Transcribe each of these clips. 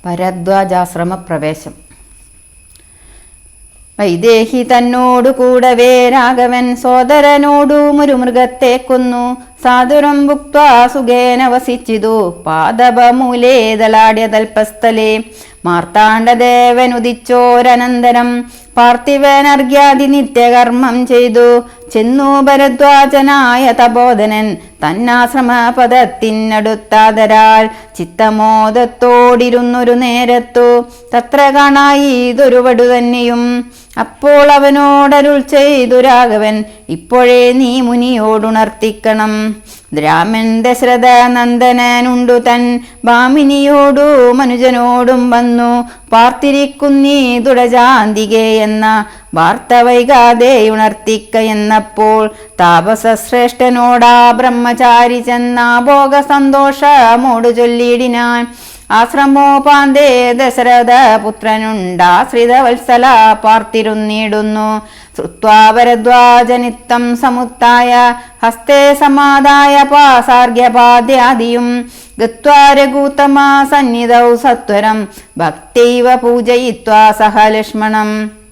ഭരദ്വാജാശ്രമപ്രവേശം. വൈദേഹി തന്നോടു കൂടവേ രാഘവൻ സോദരനോടും ഒരു മൃഗത്തെ കൊന്നു. സാധുരം ഭുക്ത്വാ സുഖേന വസിച്ചിതു പാദപമൂലേ ദളാഢ്യ തൽപസ്ഥലേ. മാർത്താണ്ഡദേവനുദിച്ചോരനന്തരം പാർത്ഥിവനർഘ്യാദി നിത്യകർമ്മം ചെയ്തു. ചെന്നു ഭരദ്വാജനായ തപോധനൻ തന്നാശ്രമപദത്തിനടുത്താതരാൽ ചിത്തമോദത്തോടിരുന്നൊരു നേരത്തു തത്ര കാണായി ഇതൊരു വടു തന്നെയും. അപ്പോൾ അവനോടരുൾ ചെയ്തു രാഘവൻ, ഇപ്പോഴേ നീ മുനിയോടുണർത്തിക്കണം. രാമൻ ദശരഥ നന്ദനനുണ്ടു തൻ ഭാമിനിയോടു മനുജനോടും വന്നു പാർത്തിരിക്കുന്നീ തുടജാന്തികെ എന്ന വാർത്ത വൈകാതെ ഉണർത്തിക്ക എന്നപ്പോൾ താപസശ്രേഷ്ഠനോടാ ബ്രഹ്മചാരി ചെന്ന ഭോഗ സന്തോഷമോടു ചൊല്ലിയിടിനാൻ. ആശ്രമോപാന്തേ ദശരഥ പുത്രനുണ്ടാശ്രിത വത്സല പാർത്തിരുന്നിടുന്നു. ശ്രുത്വാ ഭരദ്വാജനിത്തം സമുത്തായ ഹസ്തേ സമാദായ പാസാർഘ്യപാദ്യാദിയും ഗത്വാ രഘൂത്തമാ സന്നിധൗ സത്വരം ഭക്തൈവ പൂജയിത്വാ സഹ ലക്ഷ്മണം.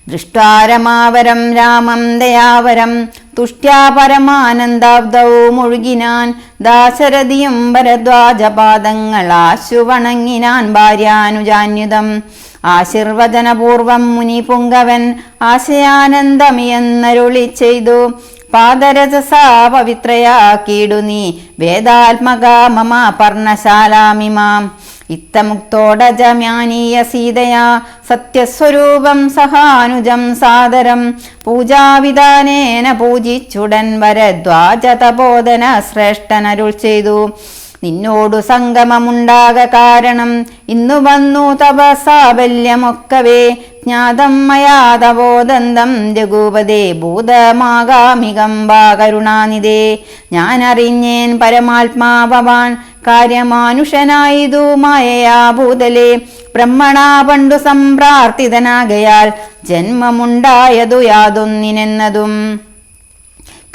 ദൃഷ്ട്വാ രമാവരം രാമം ദയാവരം തുഷ്ട്യാ പരമാനന്ദാബ്ദൗ മുഴുകിനാൻ. ദാശരഥിയും ഭരദ്വാജപാദങ്ങളാശു വണങ്ങിനാൻ ഭാര്യാനുജാന്യുതം. ആശീർവചനപൂർവം മുനി പുങ്കവൻ ആശയാനന്ദമിയെന്നരുളി ചെയ്തു. പാദരജസാ പവിത്രയാക്കിയിടു നീ വേദാത്മക മമ പർണശാലാമിമാം. ഇത്തമുക്തോടജമ്യാനീയ സീതയാ സത്യസ്വരൂപം സഹാനുജം സാദരം. പൂജാവിധാനേന പൂജിച്ചുടൻ ഭരദ്വാജ തപോധന ശ്രേഷ്ഠനരുൾ ചെയ്തു. നിന്നോടു സംഗമമുണ്ടാക കാരണം ഇന്നു വന്നു തപസാബല്യമൊക്കവേ. ജ്ഞാതം മയാ തപോദന്തം രഘുപതേ ഭൂതമാഗാമികം വാ കരുണാനിധേ. ഞാനറിഞ്ഞേൻ പരമാത്മാവാൻ കാര്യമാനുഷനായിതു മായയാ ഭൂതലേ. ബ്രഹ്മണാ പണ്ടു സംപ്രാർത്ഥിതനാകയാൽ ജന്മമുണ്ടായതു യാതൊന്നിനെന്നതും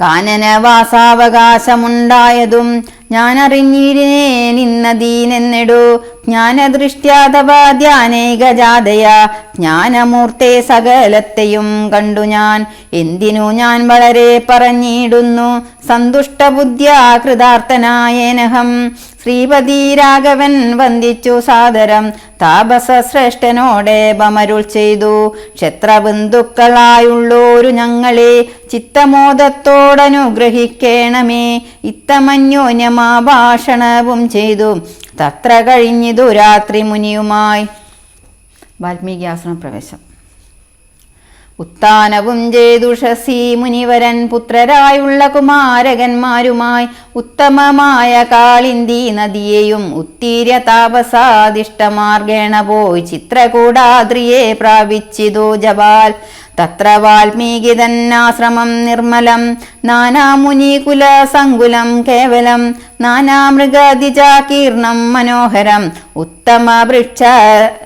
കാനനവാസാവകാശമുണ്ടായതും ഞാനറിഞ്ഞിരുന്നേനിന്നതീനെന്നെടു. ജ്ഞാനദൃഷ്ട്യാതവാ ധ്യാനൈകജാതയ ജ്ഞാനമൂർത്തെ സകലത്തെയും കണ്ടു ഞാൻ. എന്തിനു ഞാൻ വളരെ പറഞ്ഞിടുന്നു സന്തുഷ്ടബുദ്ധ്യാ കൃതാർത്ഥനായേനഹം. ശ്രീപതി രാഘവൻ വന്ദിച്ചു സാദരം താപസശ്രേഷ്ഠനോടെ ബമരുൾ ചെയ്തു. ക്ഷത്രബന്ധുക്കളായുള്ളോരു ഞങ്ങളെ ചിത്തമോദത്തോടനുഗ്രഹിക്കേണമേ. ഇത്തമന്യോന്യമാ ഭാഷണവും ചെയ്തു തത്ര കഴിഞ്ഞിതു രാത്രി മുനിയുമായി. വാൽമീകി ആശ്രമപ്രവേശം. ഉത്താനവും ചെയ്തുഷസി മുനിവരൻ പുത്രരായുള്ള കുമാരകന്മാരുമായി ഉത്തമമായ കാളിന്തി നദിയെയും ഉത്തീര്യ താപസാദിഷ്ടമാർഗേണ പോയി ചിത്രകൂടാദ്രിയെ പ്രാപിച്ചിതു ജപാൽ. തത്ര വാൽമീകി തന്നാശ്രമം നിർമ്മലം നാനാമുനികുല സങ്കുലം കേവലം. നാനാമൃഗദിജാകീർണം മനോഹരം ഉത്തമ വൃക്ഷ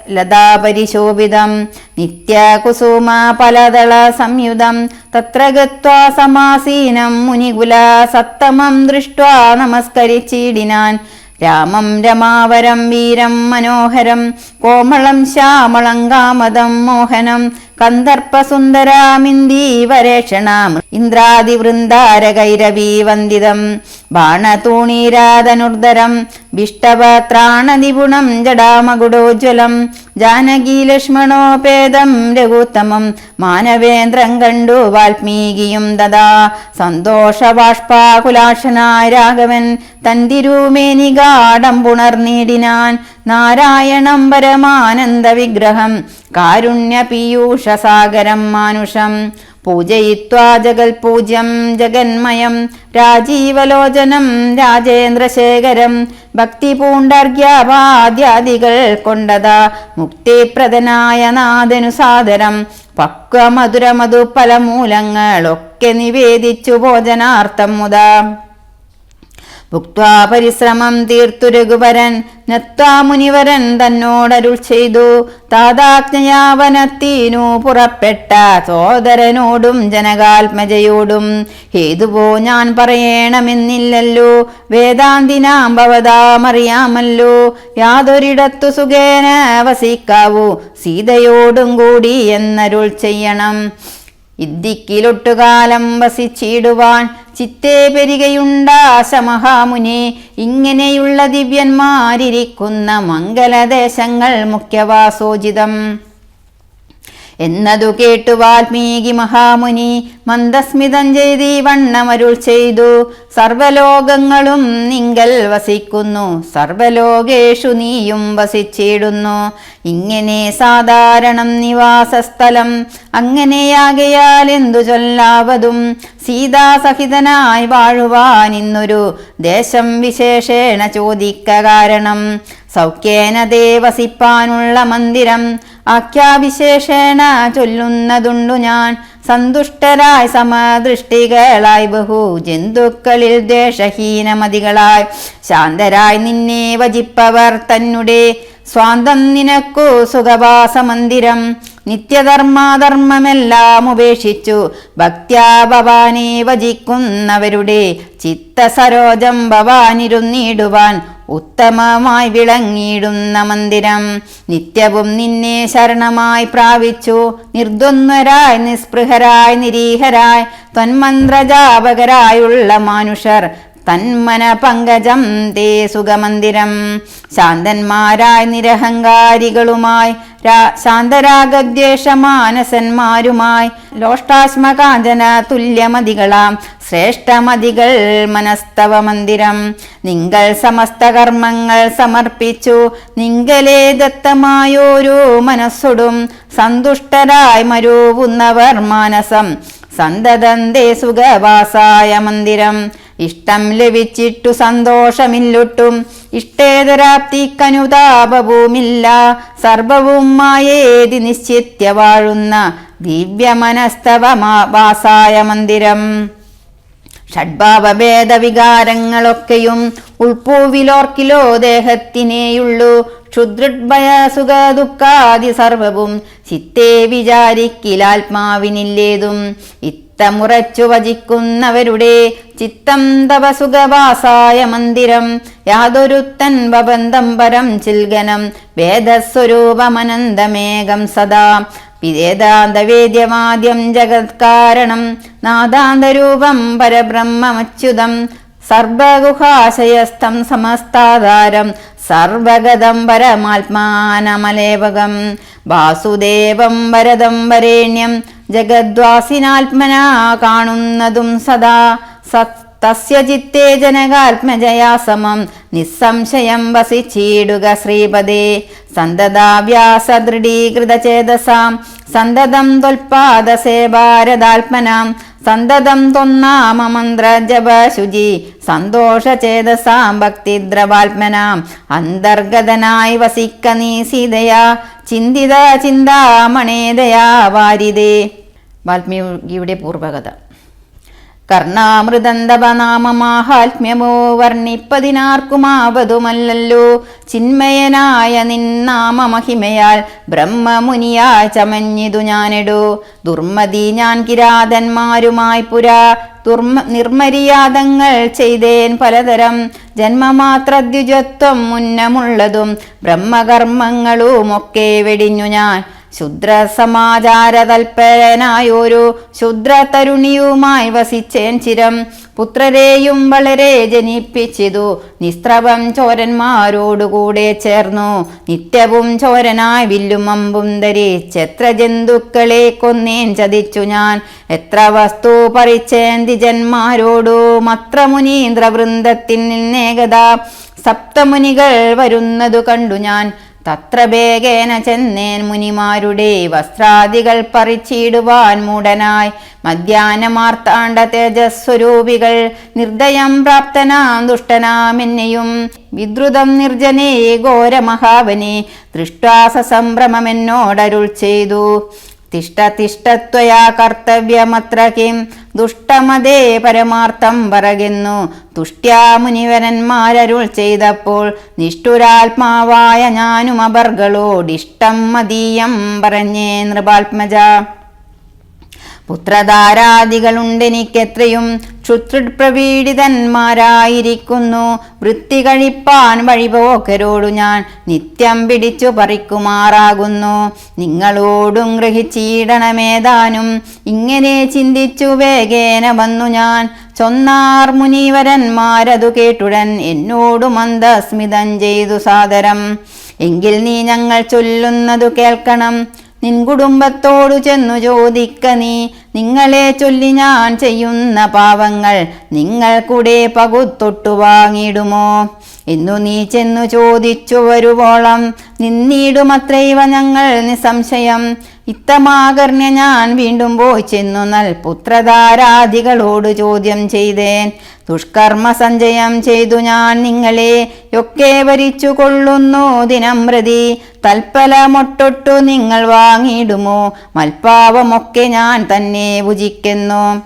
ലതാപരിശോഭിതം. നിത്യകുസുമ ഫലദള സംയുതം തത്ര ഗത്വാ സമാസീനം മുനികുല സത്തമം ദൃഷ്ട്വാ നമസ്കരിച്ചിടിനാൻ. രാമം രമാവരം വീരം മനോഹരം കോമളം ശ്യാമളം കാമദം മോഹനം. കന്ദർപ്പസുന്ദരാമിന്ദീവരേഷണാം ഇന്ദ്രാദിവൃന്ദാരകൈരവീ വന്ദിതം. ബാണതൂണീരാധനുർധരം വിഷ്ടപത്രാണനിപുണം ജടാമകുടോജ്വലം. ജാനകീ ലക്ഷ്മണോപേതം രഘുത്തമം മാനവേന്ദ്രം കണ്ടു വാൽമീകിയും തഥാ. സന്തോഷബാഷ്പാകുലാക്ഷനായ രാഘവൻ തന്തിരുമേനികാടം പുണർനീടിനാൻ. നാരായണം പരമാനന്ദ വിഗ്രഹം കാരുണ്യ പീയൂഷസാഗരം മാനുഷം. പൂജയിത്വാ ജഗൽപൂജ്യം ജഗന്മയം രാജീവലോചനം രാജേന്ദ്രശേഖരം. ഭക്തിപൂണ്ടർഘ്യപാദ്യാദികൾ കൊണ്ടതാ മുക്തിപ്രദനായ നാഥനു സാദരം. പക്വമധുരമധു ഫലമൂലങ്ങളൊക്കെ നിവേദിച്ചു ഭോജനാർത്ഥം മുതാ. ഭുക്ത്വാ പരിശ്രമം തീർത്തു രഘുവരൻ നത്വാ മുനിവരൻ തന്നോടരുൾ ചെയ്തു. താതാജ്ഞയാവനത്തീനു പുറപ്പെട്ട സോദരനോടും ജനകാത്മജയോടും ഹേതുവോ ഞാൻ പറയണമെന്നില്ലല്ലോ, വേദാന്തിനാം ഭവതാമറിയാമല്ലോ. യാതൊരിടത്തു സുഖേന വസിക്കാവൂ സീതയോടും കൂടി എന്നരുൾ ചെയ്യണം. ഇദ്ദിക്കിലൊട്ടുകാലം വസിച്ചിടുവാൻ ചിത്തേ പെരികയുണ്ടാശ മഹാമുനി. ഇങ്ങനെയുള്ള ദിവ്യന്മാരിരിക്കുന്ന മംഗലദേശങ്ങൾ മുഖ്യവാസോചിതം എന്നതു കേട്ടു വാൽമീകി മഹാമുനി മന്ദസ്മിതം ചെയ്തി വണ്ണമരുൾ ചെയ്തു. സർവലോകങ്ങളും നിങ്കൽ വസിക്കുന്നു, സർവലോകേഷു നീയും വസിച്ചിടുന്നു. ഇങ്ങനെ സാധാരണം നിവാസസ്ഥലം, അങ്ങനെയാകയാൽ എന്തു ചൊല്ലാവതും. സീതാസഹിതനായി വാഴുവാൻ ഇന്നൊരു ദേശം വിശേഷേണ ചോദിക്ക കാരണം. സൗഖ്യേന ദേവസിപ്പാനുള്ള മന്ദിരം ആഖ്യാവിശേഷേണ ചൊല്ലുന്നതുണ്ടു ഞാൻ. സന്തുഷ്ടരായി സമദൃഷ്ടികളായി ബഹു ജന്തുക്കളിൽ ദ്വേഷഹീനമതികളായി ശാന്തരായി നിന്നെ വജിപ്പവർ തന്നെ സ്വാന്തം നിനക്കു സുഖവാസമന്ദിരം. നിത്യധർമാധർമ്മമെല്ലാം ഉപേക്ഷിച്ചു ഭക്ത്യാ ഭവാനെ വജിക്കുന്നവരുടെ ചിത്തസരോജം ഭവാനിരുന്നിടുവാൻ ഉത്തമമായി വിളങ്ങിയിടുന്ന മന്ദിരം. നിത്യവും നിന്നെ ശരണമായി പ്രാപിച്ചു നിർദ്വന്ദ്വരായി നിസ്പൃഹരായി നിരീഹരായി ത്വന്മന്ത്രജാപകരായുള്ള മാനുഷർ തന്മന പങ്കജം തേ സുഖമന്ദിരം. ശാന്തന്മാരായി നിരഹങ്കാരികളുമായി ശാന്തരാഗദ്വേഷമാനസന്മാരുമായി ലോഷ്ടാശ്മകാഞ്ചന തുല്യമതികളാം ശ്രേഷ്ഠമതികൾ മനസ്തവ മന്ദിരം. നിങ്ങൾ സമസ്ത കർമ്മങ്ങൾ സമർപ്പിച്ചു നിങ്കലേ ദത്തമായോരോ മനസ്സൊടും സന്തുഷ്ടരായി മരുവുന്നവർ മാനസം സന്തതന്തേ സുഖവാസായ മന്ദിരം. ഇഷ്ടം ലഭിച്ചിട്ടു സന്തോഷമില്ലൊട്ടും ഇഷ്ടേതരാപ്തിക്കനുതാപവുമില്ല. സർവവും മായേതി നിശ്ചിത്യ വാഴുന്ന ദിവ്യമനസ്തവ വാസായ മന്ദിരം. ഷഡ്ഭാവഭേദവികാരങ്ങളൊക്കെയും ഉൾപ്പൂവിലോർക്കിലോ ദേഹത്തിനേയുള്ളൂ. ക്ഷുദ്രുഭയ സുഖ ദുഃഖാദി സർവവും ചിത്തേ വിചാരിക്കിലാത്മാവിനില്ലേതും. ഇത്തമുറച്ചു വചിക്കുന്നവരുടെ ചിത്തം തവ സുഖവാസായ മന്ദിരം. യാതൊരുത്തൻ വബന്ധം പരം ചിൽഗനം വേദസ്വരൂപമനന്തമേകം സദാ. വേദാന്തവേദ്യമാദ്യം ജഗത്കാരണം നാദാന്തരൂപം പരബ്രഹ്മമച്യുതം. സർവഗുഹാശയസ്ഥം സമസ്താധാരം സർവഗതം പരമാത്മാനമലേവകം. വാസുദേവം വരദം വരേണ്യം ജഗദ്വാസിനാത്മനാ കാണുന്നതും സദാ. തസ്യ ചിത്തേ ജനകാത്മജയാ സമം നിസ്സംശയം വസിച്ചിടുക ശ്രീപദേ. സന്തതാഭ്യാസദൃഢീകൃതചേതസാം സന്തതം ത്വൽപാദസേവാരദാത്മനാം. സന്തതം ത്വന്നാമ മന്ത്രജപശുചി സന്തോഷചേതസാം ഭക്തിദ്രവാത്മനാം. അന്തർഗതനായി വസിക്ക നീ സീതയാ ചിന്തിത ചിന്താമണേദയാ വാരിതേ. വാൽമീകിയുടെ പൂർവകഥ. കർണാമൃതന്തപനാമമാഹാത്മ്യമോ വർണ്ണിപ്പതിനാർക്കുമാവതുമല്ലല്ലോ. ചിന്മയനായ നിന്നാമ മഹിമയാൽ ബ്രഹ്മമുനിയായി ചമഞ്ഞിതു ഞാനെടോ. ദുർമതി ഞാൻ കിരാതന്മാരുമായി പുരാ നിർമര്യാദങ്ങൾ ചെയ്തേൻ പലതരം. ജന്മമാത്രദ്വിജത്വം മുന്നമുള്ളതും ബ്രഹ്മകർമ്മങ്ങളുമൊക്കെ വെടിഞ്ഞു ഞാൻ. ശുദ്ര സമാചാരതൽപരനായൊരു ശുദ്ര തരുണിയുമായി വസിച്ചേൻ ചിരം. പുത്രരെയും വളരെ ജനിപ്പിച്ചിതു നിസ്ത്രവം ചോരന്മാരോടുകൂടെ ചേർന്നു. നിത്യവും ചോരനായി വില്ലും അമ്പും ധരിച്ചെത്ര ജന്തുക്കളെ കൊന്നേൻ ചതിച്ചു ഞാൻ. എത്ര വസ്തു പറിച്ചേൻ ദ്വിജന്മാരോടു മത്ര മുനീന്ദ്രവൃന്ദത്തിൽ നിന്നേകത. സപ്തമുനികൾ വരുന്നതു കണ്ടു ഞാൻ തത്ര വേഗേന ചെന്നേൻ മുനിമാരുടെ വസ്ത്രാദികൾ പറിച്ചിടുവാൻ മൂടനായി. മധ്യാനമാർത്താണ്ഡ തേജസ്വരൂപികൾ നിർദ്ദയം പ്രാപ്തനാം ദുഷ്ടനാമെന്നെയും വിദ്രുതം നിർജനേ ഘോരമഹാവനെ ദൃഷ്ടാ സസംഭ്രമമെന്നോടരുൾ ചെയ്തു. തിഷ്ടതിഷ്ടത്വയാ കർത്തവ്യമത്ര കിം ദുഷ്ടമതേ പരമാർത്ഥം പറകുന്നു. തുഷ്ട്യാ മുനിവരന്മാരരുൾ ചെയ്തപ്പോൾ നിഷ്ഠുരാത്മാവായ ഞാനും അവർകളോടിഷ്ടം മതീയം പറഞ്ഞേ നൃപാത്മജ. പുത്രധാരാദികളുണ്ടെനിക്കെത്രയും ക്ഷുത്രിപ്രപീഡിതന്മാരായിരിക്കുന്നു. വൃത്തി കഴിപ്പാൻ വഴിപോക്കരോടു ഞാൻ നിത്യം പിടിച്ചു പറിക്കുമാറാകുന്നു. നിങ്ങളോടും ഗ്രഹിച്ചിടണമേതാനും ഇങ്ങനെ ചിന്തിച്ചു വേഗേന വന്നു ഞാൻ. ചൊന്നാർ മുനിവരന്മാരതു കേട്ടുടൻ എന്നോടു മന്ദസ്മിതം ചെയ്തു സാദരം. എങ്കിൽ നീ ഞങ്ങൾ ചൊല്ലുന്നതു കേൾക്കണം. നിൻ കുടുംബത്തോടു ചെന്നു ചോദിക്ക നീ. നിങ്ങളെ ചൊല്ലി ഞാൻ ചെയ്യുന്ന പാവങ്ങൾ നിങ്ങൾ കൂടെ പകുത്തൊട്ടു വാങ്ങിയിടുമോ എന്നു നീ ചെന്നു ചോദിച്ചു വരുവോളം നിന്നീടുമത്രൈവ ഞങ്ങൾ നിസംശയം. ഇത്തമാകർണ്യ ഞാൻ വീണ്ടും പോയി ചെന്നു പുത്രധാരാദികളോട് ചോദ്യം ചെയ്തേൻ. ദുഷ്കർമ്മ സഞ്ചയം ചെയ്തു ഞാൻ നിങ്ങളെ ഒക്കെ വരിച്ചു കൊള്ളുന്നു ദിനം പ്രതി. തൽഫലമൊട്ടൊട്ടു നിങ്ങൾ വാങ്ങിയിടുമോ? മൽപാവമൊക്കെ ഞാൻ തന്നെ ഭുജിക്കുന്നു.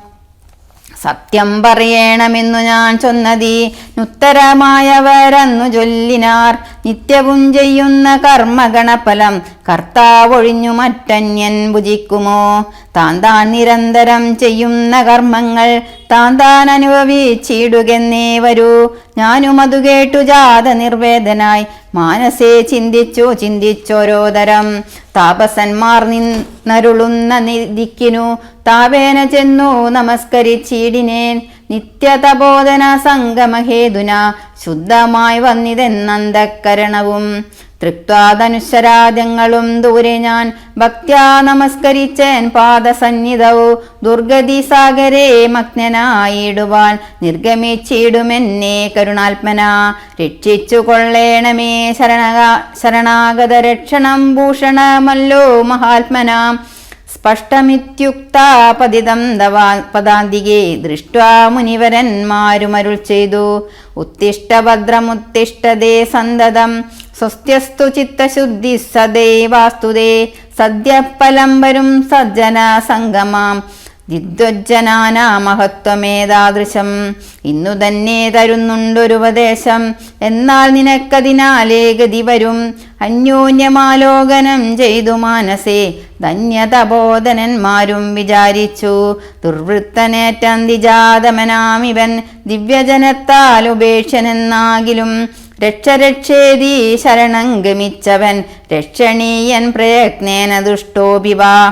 സത്യം പറയണമെന്നു ഞാൻ ചൊന്നതിനുത്തരമായവരന്നു ചൊല്ലിനാർ. നിത്യവും ചെയ്യുന്ന കർമ്മഗണഫലം കർത്താവൊഴിഞ്ഞു മറ്റന്യൻ ഭുജിക്കുമോ? താൻ നിരന്തരം ചെയ്യുന്ന കർമ്മങ്ങൾ താൻ അനുഭവിച്ചിടുകെന്നേ വരൂ. ഞാനും അതു കേട്ടു ജാത നിർവേദനായി മാനസേ ചിന്തിച്ചോരോതരം. താപസന്മാർ നിന്നരുളുന്ന ദിക്കിനു താപേന ചെന്നു നമസ്കരിച്ചിടിനേൻ. നിത്യതപോധന സംഗമഹേതുന ശുദ്ധമായി വന്നിതെന്നന്തക്കരണവും. തൃക്വാദനുശരാദ്യങ്ങളും ദൂരെ ഞാൻ ഭക്ത്യാ നമസ്കരിച്ചേൻ പാദസന്നിധവും. ദുർഗതി സാഗരേ മഗ്നനായിടുവാൻ നിർഗമിച്ചിടുമെന്നെ കരുണാത്മന. രക്ഷിച്ചു കൊള്ളേണമേ ശരണാഗത രക്ഷണം ഭൂഷണമല്ലോ മഹാത്മനാം. സ്പഷ്ടമിത്യുക്ത പതിതം പദാന്തികെ ദൃഷ്ട്വാ മുനിവരന്മാരുമരുൾ ചെയ്തു. ഉത്തിഷ്ഠഭദ്രമുത്തിഷ്ഠതേ സന്തതം സ്വസ്ത്യസ്തു ചിത്തശുദ്ധി സദൈവാസ്തുതേ. സദ്യഫലം വരും സജ്ജന സംഗമാം ദിദ്വജ്ജനാനാ മഹത്വമേതാദൃശം. ഇന്നു തന്നെ തരുന്നുണ്ടൊരുപദേശം എന്നാൽ നിനക്കതിനാലേ ഗതി വരും. അന്യോന്യമാലോകനം ചെയ്തു മാനസേ ധന്യതബോധനന്മാരും വിചാരിച്ചു. ദുർവൃത്തനേറ്റന്തിജാതമനാമിവൻ ദിവ്യജനത്താൽ ഉപേക്ഷനെന്നാകിലും. രക്ഷരക്ഷേതി ശരണം ഗമിച്ചവൻ രക്ഷണീയൻ പ്രയത്നേന ദുഷ്ടോപിവാ.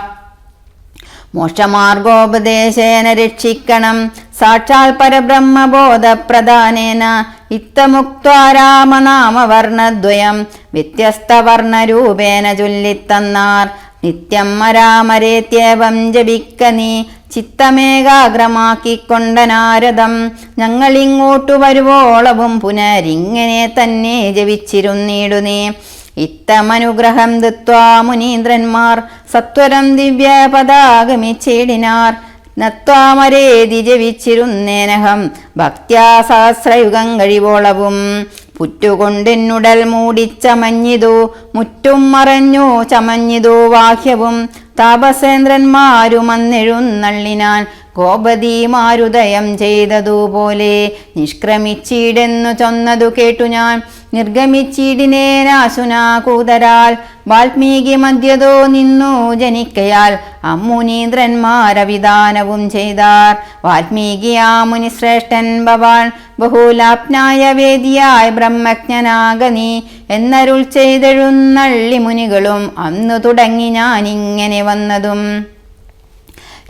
മോക്ഷമാർഗോപദേശേന രക്ഷിക്കണം സാക്ഷാൽ പരബ്രഹ്മബോധപ്രദാനേന. ഇത്തമുക്ത്വാ രാമനാമവർണദ്വയം വ്യത്യസ്തവർണരൂപേണ ചൊല്ലിത്തന്നാർ. നിത്യം അരാമരേത്യവം ജപിക്ക നീ ചിത്തമേകാഗ്രമാക്കിക്കൊണ്ട നാരദം. ഞങ്ങളിങ്ങോട്ടു വരുവോളവും പുനരിങ്ങനെ തന്നെ ജപിച്ചിരുന്നിടു നീ. ഇത്തമനുഗ്രഹം ദത്വാ മുനീന്ദ്രന്മാർ സത്വരം ദിവ്യപദാഗമിച്ചിടിനാർ. നത്വാമരേതി ജപിച്ചിരുന്നേനഹം ഭക്ത്യാ സഹസ്രയുഗം കഴിവോളവും. പുറ്റുകൊണ്ടെന്നുടൽ മൂടിച്ചമഞ്ഞിതു മുറ്റും മറഞ്ഞു ചമഞ്ഞിതു വാഹ്യവും. താപസേന്ദ്രന്മാരുമന്നെഴുന്നള്ളിനാൻ ഗോപതിമാരുദയം ചെയ്തതുപോലെ. നിഷ്ക്രമിച്ചിടെന്നു ചൊന്നതു കേട്ടു ഞാൻ നിർഗമിച്ചിടിനേനാശുനാ കൂതരാൽ. വാൽമീകി മധ്യതോ നിന്നു ജനിക്കയാൽ അമ്മുനീന്ദ്രന്മാരവിധാനവും ചെയ്താർ. വാൽമീകിയാ മുനിശ്രേഷ്ഠൻ ഭവാൻ ബഹുലാപ്നായ വേദിയായ ബ്രഹ്മജ്ഞനാകനീ എന്നരുൾ ചെയ്തെഴുന്നള്ളി മുനികളും. അന്നു തുടങ്ങി ഞാനിങ്ങനെ വന്നതും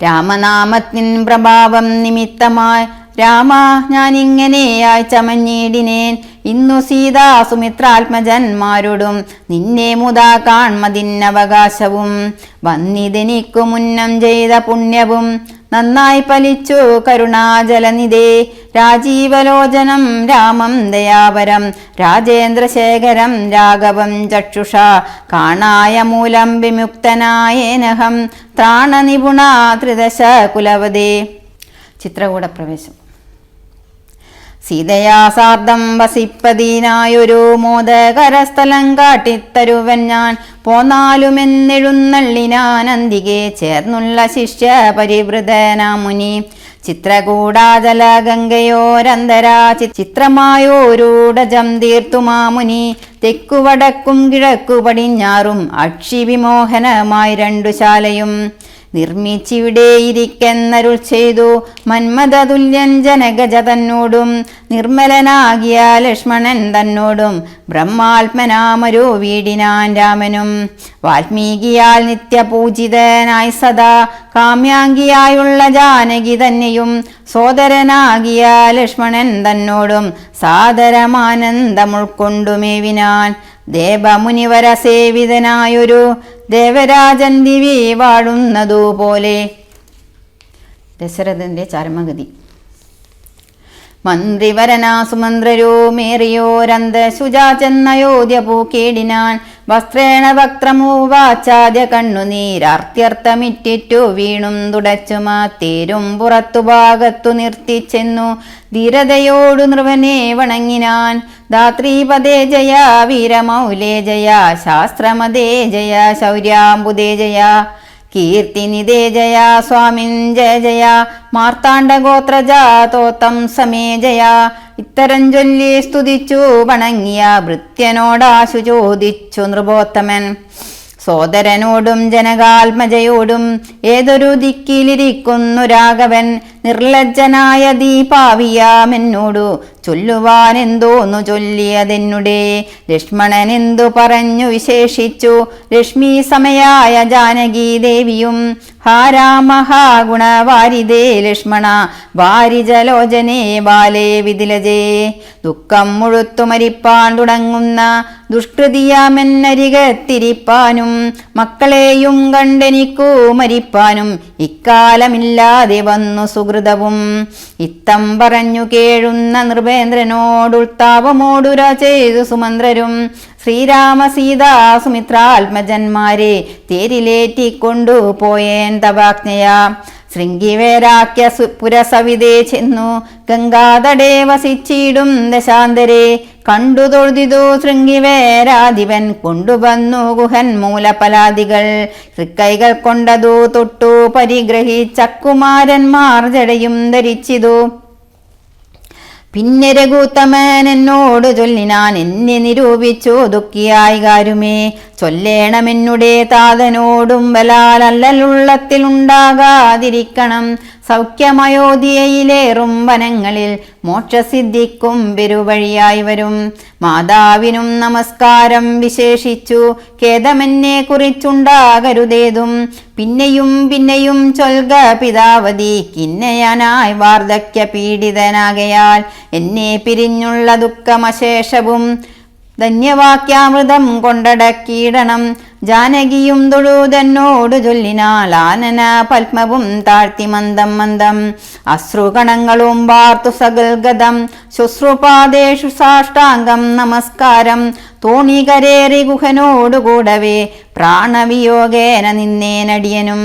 രാമനാമത്തിൻ പ്രഭാവം നിമിത്തമായി. രാമ ഞാനിങ്ങനെയായി ചമഞ്ഞിടിനേൻ. ഇന്നു സീതാ സുമിത്രാത്മജന്മാരോടും നിന്നെ മുതാ കാൺമതിന്നവകാശവും. വന്നിതെനിക്കു മുന്നം ചെയ്ത പുണ്യവും നന്നായി ഫലിച്ചു കരുണാജലനിധേ. രാജീവലോചനം രാമം ദയാപരം രാജേന്ദ്രശേഖരം രാഘവം ചക്ഷുഷ. കാണായ മൂലം വിമുക്തനായേനഹം ത്രാണനിപുണാ ത്രിദശ കുലവതേ. ചിത്രകൂടപ്രവേശം. സീതയാ സാർദ്ധം വസിപ്പതിനായൊരു മോദകരസ്ഥലം കാട്ടിത്തരുവൻ ഞാൻ പോന്നാലുമെന്നെഴുന്നള്ളിനാൻ അന്തികെ ചേർന്നുള്ള ശിഷ്യ പരിവൃതനാമുനി ചിത്രകൂടാചല ഗംഗയോരന്തരാ ചിത്രമായോരൂടജം തീർത്തുമാമുനി തെക്കുവടക്കും കിഴക്കു പടിഞ്ഞാറും അക്ഷിവിമോഹനമായി രണ്ടു ശാലയും നിർമ്മിച്ചിവിടെ ഇരിക്കെന്നരുൾ ചെയ്തു മന്മഥതുല്യൻ ജനഗജ തന്നോടും നിർമ്മലനാകിയ ലക്ഷ്മണൻ തന്നോടും ബ്രഹ്മാത്മനാമരോ വീടിനാൻ രാമനും വാൽമീകിയാൽ നിത്യപൂജിതനായി സദാ കാമ്യാംഗിയായുള്ള ജാനകി തന്നെയും സോദരനാകിയ ലക്ഷ്മണൻ തന്നോടും സാദരമാനന്ദമുൾക്കൊണ്ടുമേവിനാൻ ദേവമുനിവര സേവിതനായൊരു ദേവരാജൻ ദിവി വാഴുന്നതുപോലെ. ദശരഥന്റെ ചരമഗതി. മന്ത്രിവരനാ സുമന്ത്രരോമേറിയോരന്ത ശുചാ ചെന്നയോധ്യ പൂക്കേടിനാൻ വസ്ത്രേണ വക്ത്രമൂവാച്ചാദ്യ കണ്ണുനീരാർത്യർത്ഥമിറ്റിറ്റു വീണും തുടച്ചുമാ തേരും പുറത്തു ഭാഗത്തു നിർത്തിച്ചെന്നു ധീരതയോടു നൃവനെ വണങ്ങിനാൻ. ധാത്രീപദേ ജയ വീരമൗലേ ജയ ശാസ്ത്രമതേ ജയ ശൗര്യാംബുദേ ജയ കീർത്തിനിതേ ജയ സ്വാമിൻ ജയ ജയ മാർത്താണ്ഡഗോത്രജാതോത്തം സമേ ജയ. ഇത്തരം ചൊല്ലി സ്തുതിച്ചു വണങ്ങിയ ഭൃത്യനോടാശു ചോദിച്ചു നൃപോത്തമൻ സോദരനോടും ജനകാത്മജയോടും ഏതൊരു ദിക്കിലിരിക്കുന്നു രാഘവൻ നിർലജ്ജനായ ദീപാവിയാമെന്നോടു ചൊല്ലുവാനെന്തോന്നു ചൊല്ലിയതെന്നുടേ. ലക്ഷ്മണൻ എന്തു പറഞ്ഞു വിശേഷിച്ചു ലക്ഷ്മി സമയായ ജാനകി ദേവിയും ഹാ രാമ ഹാ ഗുണവാരിതേ ലക്ഷ്മണ വാരിജലോചനേ ബാലേ വിതിലജേ. ദുഃഖം മുഴുത്തു മരിപ്പാൻ തുടങ്ങുന്ന ദുഷ്കൃതിയാമെന്നരികത്തിരിപ്പാനും മക്കളെയും കണ്ടെനിക്കു മരിപ്പാനും ഇക്കാലമില്ലാതെ വന്നു സുഹൃതവും. ഇത്തം പറഞ്ഞു കേഴുന്ന നൃപേന്ദ്രനോടുൾത്താപമോടുര ചെയ്തു സുമന്ത്രരും ശ്രീരാമ സീതാ സുമിത്രാത്മജന്മാരെ തേരിലേറ്റിക്കൊണ്ടു പോയേൻ തവാജ്ഞയാ. ശൃംഗിവേരാക്യ പുരസവിതേ ചെന്നു ഗംഗാതടേ വസിച്ചിടും ദശാന്തരെ കണ്ടു തൊഴുതിതു ശൃംഗിവേരാധിപൻ കൊണ്ടുവന്നു ഗുഹൻ മൂലപലാദികൾ തൃക്കൈകൾ കൊണ്ടതു തൊട്ടു പരിഗ്രഹിച്ചക്കുമാരന്മാർ ജടയും ധരിച്ചിതു. പിന്നെ രഘുത്തമൻ എന്നോട് ചൊല്ലിനാൻ എന്നെ നിരൂപിച്ചു ദുഃഖിയായി കാരുമേ ചൊല്ലേണമെന്നുടെ താതനോടും ബലാലല്ലുള്ളത്തിലുണ്ടാകാതിരിക്കണം. സൗഖ്യമയോധ്യയിലേറും വനങ്ങളിൽ മോക്ഷസിദ്ധിക്കും പെരുവഴിയായി വരും. മാതാവിനും നമസ്കാരം വിശേഷിച്ചു ഖേദമെന്നെ കുറിച്ചുണ്ടാകരുതേതും. പിന്നെയും പിന്നെയും ചൊൽക പിതാവതി കിന്നയനായി വാർദ്ധക്യ പീഡിതനാകയാൽ എന്നെ പിരിഞ്ഞുള്ള ദുഃഖമശേഷവും ധന്യവാക്യാമൃതം കൊണ്ടടക്കിയിടണം. ജാനകിയും തൊഴുതന്നോട് ചൊല്ലിനാൽ ആനന പത്മവും താഴ്ത്തി മന്ദം മന്ദം അശ്രുകണങ്ങളും വാർത്തു സകൽഗതം ശുശ്രുപാദേഷു സാഷ്ടാംഗം നമസ്കാരം. തോണികരേറി ഗുഹനോടുകൂടവേ പ്രാണവിയോഗേന നിന്നേനടിയനും.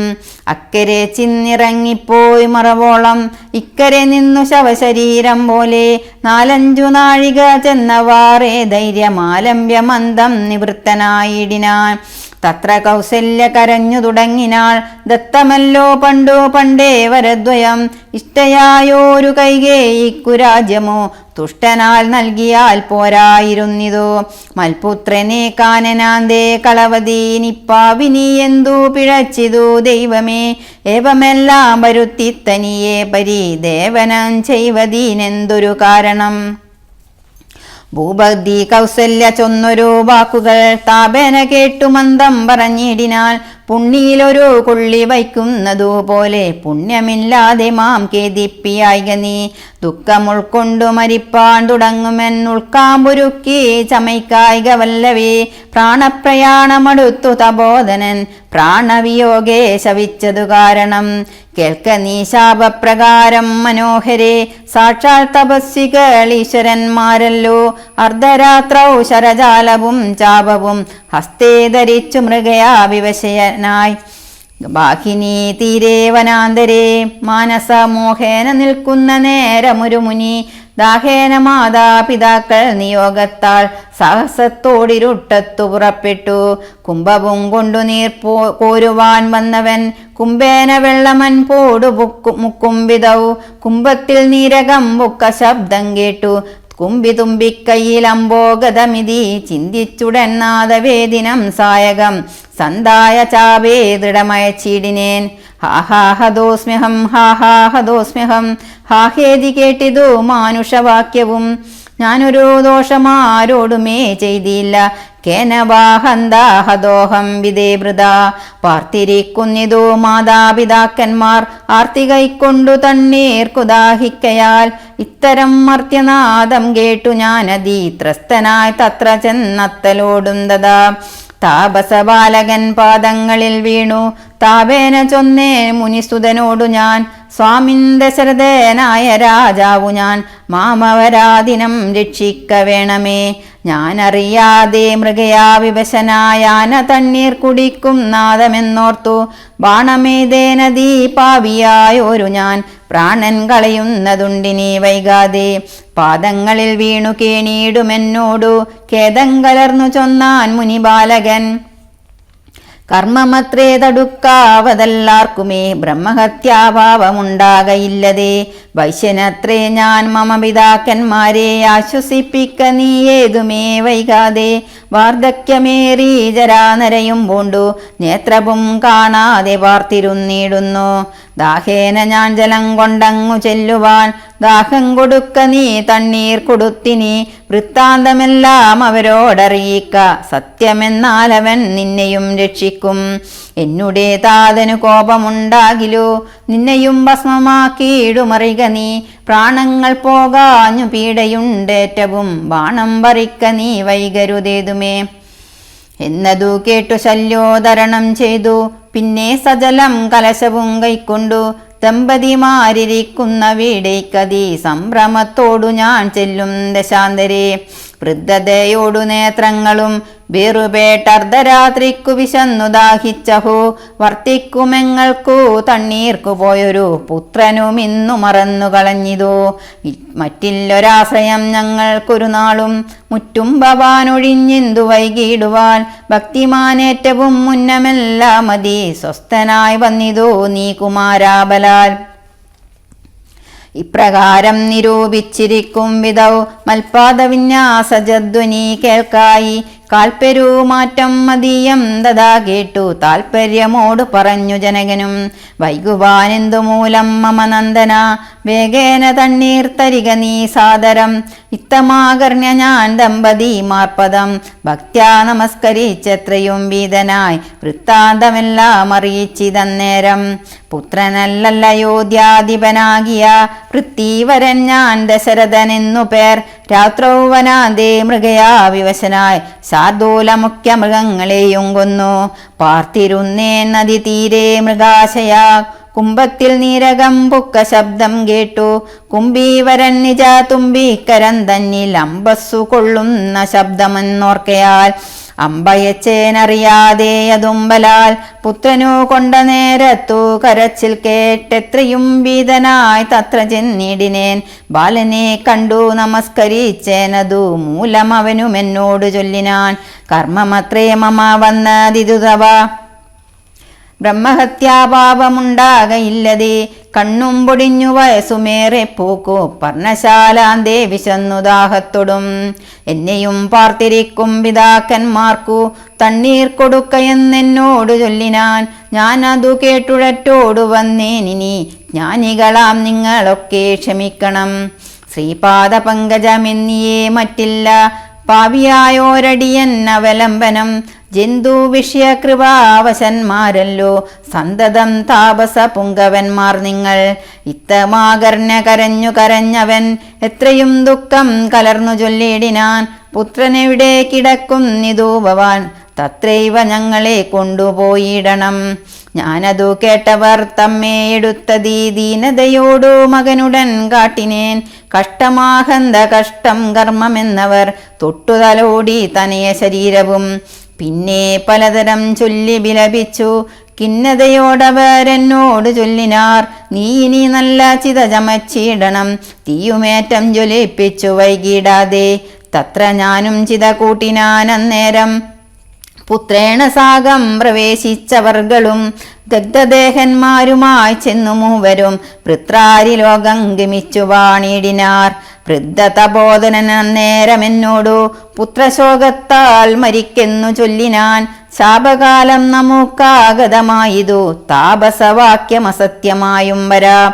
അക്കരെ ചിന്നിറങ്ങിപ്പോയി മറവോളം ഇക്കരെ നിന്നു ശവശരീരം പോലെ 4-5 നാഴിക ചെന്നവാറേ ധൈര്യമാലംബ്യമന്ദം നിവൃത്തനായിടിനാൻ. തത്ര കൗസല്യ കരഞ്ഞു തുടങ്ങിനാൾ ദത്തമല്ലോ പണ്ടു പണ്ടേ വരദ്വയം. ഇഷ്ടയായോരു കൈകേയിക്കു രാജ്യമോ തുഷ്ടനാൽ നൽകിയാൽ പോരായിരുന്നിതോ. മൽപുത്രനെ കാനനാന്തേ കളവതി നിപ്പാവിനി എന്തു പിഴച്ചിതു ദൈവമേ. ഏവമെല്ലാം വരുത്തി തനിയെ പരിദേവനം ചെയ്വതീനെന്തൊരു കാരണം. ഭൂപതി കൗസല്യ ചൊന്നൊരു വാക്കുകൾ താപേന കേട്ടു മന്ദം പറഞ്ഞിടിനാൽ പുണ്ണിയിലൊരു കൊള്ളി വയ്ക്കുന്നതുപോലെ പുണ്യമില്ലാതെ മാം കേദിപ്പിയായിക നീ. ദുഃഖമുൾക്കൊണ്ടു മരിപ്പാൻ തുടങ്ങുമെൻ ഉൾക്കാമ്പുരുക്കി ചമയ്ക്കായിക വല്ലവേ. പ്രാണപ്രയാണമടുത്തു തപോധനൻ പ്രാണവിയോഗേ ശവിച്ചതു കാരണം. കേൾക്ക നീ ശാപപ്രകാരം മനോഹരെ സാക്ഷാൽ തപസ്വികൾ ഈശ്വരന്മാരല്ലോ. അർദ്ധരാത്രൗ ശരജാലവും ചാപവും ഹസ്തേ ധരിച്ചു മൃഗയാ വിവശയനായി ബാഹിനി തീരെ വനാന്തരെ മാനസമോഹേന നിൽക്കുന്ന നേരമൊരു മുനി ദാഹേന മാതാപിതാക്കൾ നിയോഗത്താൽ സാഹസത്തോടിരുട്ടത്തു പുറപ്പെട്ടു. കുംഭവും കൊണ്ടു നീർ കോരുവാൻ വന്നവൻ കുംഭേന വെള്ളമൻ പോടു മുക്കുംവിധൗ. കുംഭത്തിൽ നീരകം ബുക്ക ശബ്ദം കേട്ടു. കുംഭിതുമ്പിക്കൈയിലംബോഗതമിതി ചിന്തിച്ചുടൻ നാദവേദിനം സായകം സന്തായ ചാപേ ദൃഢമയച്ചിടിനേൻ. ഹാഹാഹദോസ്മ്യഹം ഹാഹാഹദോസ്മ്യഹം. ഹാഹേതി കേട്ടിതു മാനുഷവാക്യവും. ഞാനൊരു ദോഷമാരോടുമേ ചെയ്തില്ല. കേനവാഹന്താഹദോഹം വിദേവൃത. പാർത്തിരിക്കുന്നിതു മാതാപിതാക്കന്മാർ ആർത്തി കൈക്കൊണ്ടു തണ്ണീർക്കുദാഹിക്കയാൽ. ഇത്തരം മർത്യനാദം കേട്ടു ഞാനതി ത്രസ്തനായി തത്ര ചെന്നത്തലോടുന്തതാ. താപസബാലകൻ പാദങ്ങളിൽ വീണു താപേന ചൊന്നേ മുനിസുതനോടു ഞാൻ. സ്വാമിൻ ദശരഥനായ രാജാവു ഞാൻ, മാമവരാദിനം രക്ഷിക്ക വേണമേ. ഞാനറിയാതെ മൃഗയാ വിവശനായാന തണ്ണീർ കുടിക്കും നാദമെന്നോർത്തു. ബാണമേതേ നദീ പാവിയായൊരു ഞാൻ പ്രാണൻ കളയുന്നതുണ്ടിനി വൈകാതെ. പാദങ്ങളിൽ വീണു കേണീടുമെന്നോടു ഖേദം കലർന്നു ചൊന്നാൻ മുനിബാലകൻ. കർമ്മമത്രേ തടുക്കാവതല്ലാർക്കുമേ ബ്രഹ്മഹത്യാഭാവമുണ്ടാകയില്ലതേ. വൈശ്യനത്രേ ഞാൻ മമ പിതാക്കന്മാരെ ആശ്വസിപ്പിക്ക നീ ഏതുമേ വൈകാതെ. വാർദ്ധക്യമേറി ജരാനരയും പൂണ്ടു നേത്രവും കാണാതെ പാർത്തിരുന്നിടുന്നു. ദാഹേന ഞാൻ ജലം കൊണ്ടങ്ങു ചെല്ലുവാൻ ദാഹം കൊടുക്ക നീ തണ്ണീർ കൊടുത്തിനി. വൃത്താന്തമെല്ലാം അവരോടറിയിക്ക സത്യമെന്നാലവൻ നിന്നെയും രക്ഷിക്കും. എന്നുടെ താതനു കോപമുണ്ടാകിലോ നിന്നെയും ഭസ്മമാക്കിയിടുമറിക നീ. പ്രാണങ്ങൾ പോകാഞ്ഞു പീഡയുണ്ടേറ്റവും ബാണം പറിക്ക നീ വൈകരുതേതുമേ. എന്നതു കേട്ടു ശല്യോധരണം ചെയ്തു. പിന്നെ സജലം കലശവും കൈക്കൊണ്ടു ദമ്പതിമാരിരിക്കുന്ന വീടേക്കതി സംഭ്രമത്തോടു ഞാൻ ചെല്ലും ദശാന്തരെ. വൃദ്ധതയോടു നേത്രങ്ങളും വേറുപേട്ടർദ്ധരാത്രിക്കു വിശന്നു ദാഹിച്ചഹോ. വർത്തിക്കുമെങ്ങൾക്കു തണ്ണീർക്കു പോയൊരു പുത്രനും ഇന്നു മറന്നു കളഞ്ഞിതോ. മറ്റില്ലൊരാശ്രയം ഞങ്ങൾക്കൊരു നാളും മുറ്റും ഭവാനൊഴിഞ്ഞെന്തു വൈകിടുവാൻ. ഭക്തിമാനേറ്റവും മുന്നമെല്ലാം മതി സ്വസ്ഥനായി വന്നിതോ നീ കുമാരാബലാൽ. ഇപ്രകാരം നിരൂപിച്ചിരിക്കും വിധൗ മൽപാദവിന്യാസജധ്വനി കേൾക്കായി. കാൽപ്പെരുമാറ്റം മതീയം ദദാ കേട്ടു താൽപര്യമോട് പറഞ്ഞു ജനകനും. വൈകുവാനെന്തു മൂലം മമ നന്ദന വേഗേന തണ്ണീർ തരിക നീ സാദരം. ഇത്തമാകർണ്യ ഞാൻ ദമ്പതി മാർപ്പദം ഭക്ത്യാ നമസ്കരിച്ചെത്രയും വീതനായി വൃത്താന്തമെല്ലാം അറിയിച്ചിതന്നേരം. പുത്രനല്ലയോധ്യാധിപനാകിയ പൃഥ്വീവരൻ ഞാൻ ദശരഥനെന്നു പേർ. രാത്രൗവനാന്തേ മൃഗയാ വിവശനായി ശാർദൂല മുഖ്യ മൃഗങ്ങളെയും കൊന്നു. പാർത്തിരുന്നേ നദി തീരെ മൃഗാശയാ. കുംഭത്തിൽ നീരകം പുക്ക ശബ്ദം കേട്ടു. കുംഭീവരൻ നിജ തുമ്പിക്കരം തന്നിൽ അമ്പസ്സു കൊള്ളുന്ന ശബ്ദമെന്നോർക്കയാൽ. അമ്പയച്ചേനറിയാതെ അതുമ്പലാൽ പുത്രനു കൊണ്ട നേരത്തു കരച്ചിൽ കേട്ടെത്രയും ഭീതനായി തത്ര ചെന്നിടിനേൻ. ബാലനെ കണ്ടു നമസ്കരിച്ചേനതു മൂലം അവനും എന്നോട് ചൊല്ലിനാൻ. കർമ്മമത്രേ മമ വന്നതിതുതവ ബ്രഹ്മഹത്യാപാപമുണ്ടാകയില്ലതേ. കണ്ണും പൊടിഞ്ഞു വയസ്സുമേറെ പോക്കു പർണശാലാന്തേ വിശന്നു ദാഹത്തൊടും. എന്നെയും പാർത്തിരിക്കും പിതാക്കന്മാർക്കു തണ്ണീർ കൊടുക്കയെന്നെന്നോട് ചൊല്ലിനാൻ. ഞാനതു കേട്ടുഴറ്റോടു വന്നേനിനി ജ്ഞാനികളാം നിങ്ങളൊക്കെ ക്ഷമിക്കണം. ശ്രീപാദ പങ്കജമെന്നിയേ മറ്റില്ല പാവിയായോരടിയൻ അവലംബനം. ജന്തു വിഷയകൃപാവശന്മാരല്ലോ സന്തതം താപസ പുങ്കവന്മാർ നിങ്ങൾ. ഇത്തമാകർണ്യ കരഞ്ഞു കരഞ്ഞവൻ എത്രയും ദുഃഖം കലർന്നു ചൊല്ലിടിനാൻ. പുത്രനെവിടെ കിടക്കുന്നിതു ഭവാൻ തത്രൈവ ഞങ്ങളെ കൊണ്ടുപോയിടണം. ഞാനതു കേട്ടവർ തമ്മേ എടുത്തതീ ദീനതയോടു മകനുടൻ കാട്ടിനേൻ. കഷ്ടമാഹന്ത കഷ്ടം കർമ്മമെന്നവർ തൊട്ടുതലോടി തനയ ശരീരവും പിന്നെ പലതരം ചൊല്ലി വിലപിച്ചു. കിന്നതയോടവരെന്നോട് ചൊല്ലിനാർ, നീ ഇനി നല്ല ചിത ചമച്ചിടണം, തീയുമേറ്റം ജ്വലിപ്പിച്ചു വൈകിടാതെ. തത്ര ഞാനും ചിത കൂട്ടിനാൻ അന്നേരം പുത്രേണ സാഗം പ്രവേശിച്ചവർകളും ദഗ്ധദേഹന്മാരുമായി ചെന്നു മൂവരും പൃത്രാരി ലോകം ഗമിച്ചു വാണിടിനാർ. വൃദ്ധതബോധനൻ അന്നേരമെന്നോടു പുത്രശോകത്താൽ മരിക്കെന്നു ചൊല്ലിനാൻ. ശാപകാലം നമുക്കാഗതമായിതു, താപസവാക്യമസത്യമായും വരാ.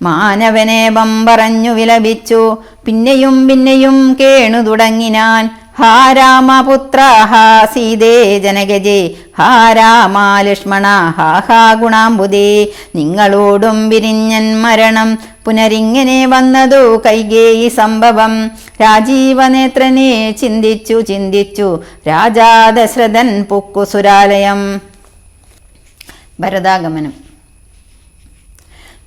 മാനവനേവം പറഞ്ഞു വിലപിച്ചു, പിന്നെയും പിന്നെയും കേണു തുടങ്ങിനാൻ. ഹാ രാമപുത്ര ഹാ സീതേ ജനകജേ, ഹാ രാമ ലക്ഷ്മണ ഹാ ഹാ ഗുണാംബുദേ, നിങ്ങളോടും വിരിഞ്ഞൻ മരണം പുനരിങ്ങനെ വന്നതു കൈകേയി സംഭവം. രാജീവനേത്രനെ ചിന്തിച്ചു ചിന്തിച്ചു രാജാ ദശരഥൻ പൊക്കു സുരാലയം. ഭരതാഗമനം.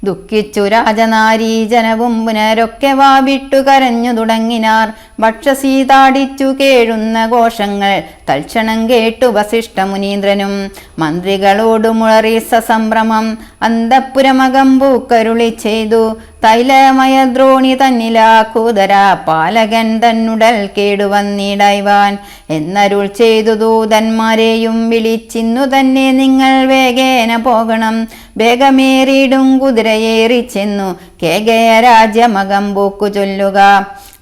ദുഃഖിച്ചു രാജനാരീ ജനവും പുനരൊക്കെ വാവിട്ടു കരഞ്ഞു തുടങ്ങിനാർ. ഭക്ഷസീതാടിച്ചു കേഴുന്ന ഘോഷങ്ങൾ തൽക്ഷണം കേട്ടു വസിഷ്ഠ മുനീന്ദ്രനും മന്ത്രികളോടു മുളറി സസംഭ്രമം. അന്തഃപുരമകം പൂക്കരുളി ചെയ്തു, തൈലമയ ദ്രോണി തന്നിലാക്കൂതര പാലകൻ തന്നുടൽ കേടുവന്നിടൈവാൻ എന്നരുൾ ചെയ്തു ദൂതന്മാരെയും വിളിച്ചിന്നു തന്നെ നിങ്ങൾ വേഗേന പോകണം. വേഗമേറിയിടും കുതിരയേറി ചെന്നു കേകയ രാജ്യമകം പൂക്കു ചൊല്ലുക.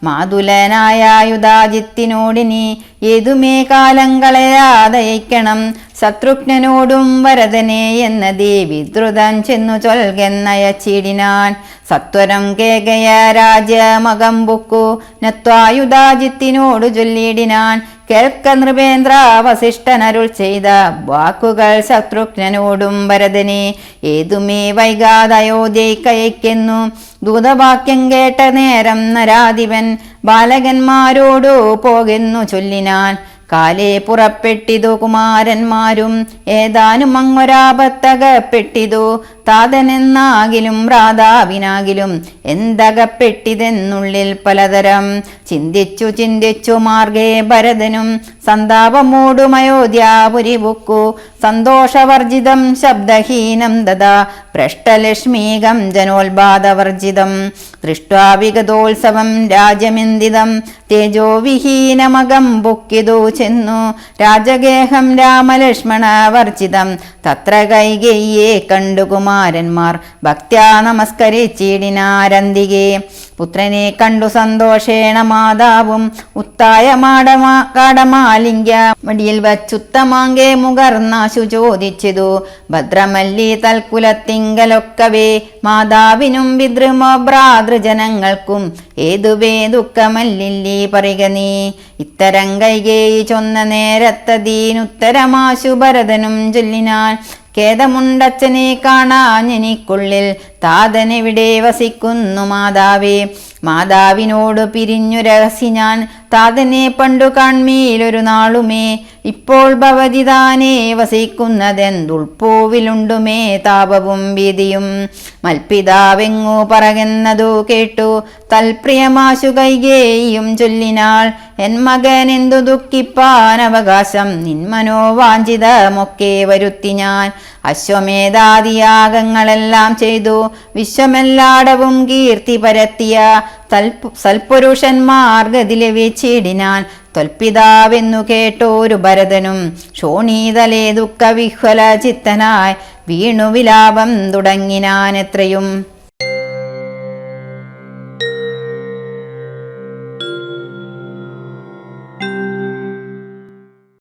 മാതുലനായ യുധാജിത്തിനോടിനി ഏതുമേ കാലം കളയാതയക്കണം. ശത്രുഘ്നനോടും വരദനെ എന്നതേ വിദ്രുതൻ ചെന്നു ചൊൽകെന്നയച്ചിടിനാൻ. സത്വരം കേകയ രാജ്യമകം പൊക്കു നത്വായുധാജിത്തിനോടു ചൊല്ലിടിനാൻ. കേൾക്ക നൃപേന്ദ്ര വസിഷ്ഠനരുൾ ചെയ്ത വാക്കുകൾ ശത്രുഘ്നനോടും ഭരതനെ ഏതുമേ വൈകാതയോധ്യയ്ക്കയക്കുന്നു. ദൂതവാക്യം കേട്ട നേരം നരാധിപൻ ബാലകന്മാരോടു പോകുന്നു ചൊല്ലിനാൻ. കാലേ പുറപ്പെട്ടിതു കുമാരന്മാരും ഏതാനും അങ്ങൊരാപത്തകപ്പെട്ടിതു. താതനെന്നാകിലും ഭ്രാതാവിനാകിലും എന്തകപ്പെട്ടിതെന്നുള്ളിൽ പലതരം ചിന്തിച്ചു ചിന്തിച്ചു മാർഗേ ഭരതനും സന്താപമൂടും അയോധ്യാപുരി പൊക്കു. സന്തോഷവർജിതം ശബ്ദഹീനം ദദാ ഭ്രഷ്ടലക്ഷ്മീകം ജനോത്പാദവർജിതം. ദൃഷ്ട്വാ വിഗതോത്സവം രാജ്യമിന്ദിതം തേജോവിഹീനമകം പൊക്കിതു ചെന്നു. രാജഗേഹം രാമലക്ഷ്മണ വർജിതം തത്ര കൈകേയിയെ കണ്ടു കുമാരന്മാർ ഭക്ത്യാ നമസ്കരിച്ചിടിനാരന്തികെ. പുത്രനെ കണ്ടു സന്തോഷേണ മാതാവും ഉത്തായ കാടമാലിംഗ്യ വടിയിൽ വച്ചുത്തമാങ്കെ മുകർന്നാശു ചോദിച്ചതു. ഭദ്രമല്ലി തൽക്കുലത്തിങ്കലൊക്കവേ മാതാവിനും പിതൃമോ ഭ്രാതൃജനങ്ങൾക്കും ഏതുവേ ദുഃഖമല്ലില്ലി പറയുക നീ. ഇത്തരം കൈകേയി ചൊന്ന നേരത്തതീനുത്തരമാശു ഭരതനും ചൊല്ലിനാൻ. ഖേദമുണ്ടച്ഛനെ കാണാഞ്ഞെനിക്കുള്ളിൽ താതനെവിടെ വസിക്കുന്നു മാതാവേ. മാതാവിനോട് പിരിഞ്ഞു രഹസ്യ ഞാൻ താതനെ പണ്ടു കാൺമീലൊരു നാളുമേ. ഇപ്പോൾ ഭവതി താനേ വസിക്കുന്നതെന്തുൾപ്പൂവിലുണ്ടുമേ താപവും ഭീതിയും. മൽപിതാവെങ്ങു പറകുന്നതു കേട്ടു തൽപ്രിയമാശു കൈകേയിയും ചൊല്ലിനാൾ. എൻ മകനെന്തു ദുഃഖിപ്പാൻ അവകാശം നിന്മനോവാഞ്ചിതമൊക്കെ വരുത്തി ഞാൻ. അശ്വമേധാദിയാഗങ്ങളെല്ലാം ചെയ്തു വിശ്വമെല്ലാടവും കീർത്തി പരത്തിയ സൽപുരുഷന്മാർഗതിലെ വെച്ചിടിനാൻ. തൊൽപിതാവെന്നു കേട്ടോരു ഭരതനും ശോണീതലേ ദുഃഖവിഹ്വല ചിത്തനായി വീണു വിലാപം തുടങ്ങിനാൻ എത്രയും.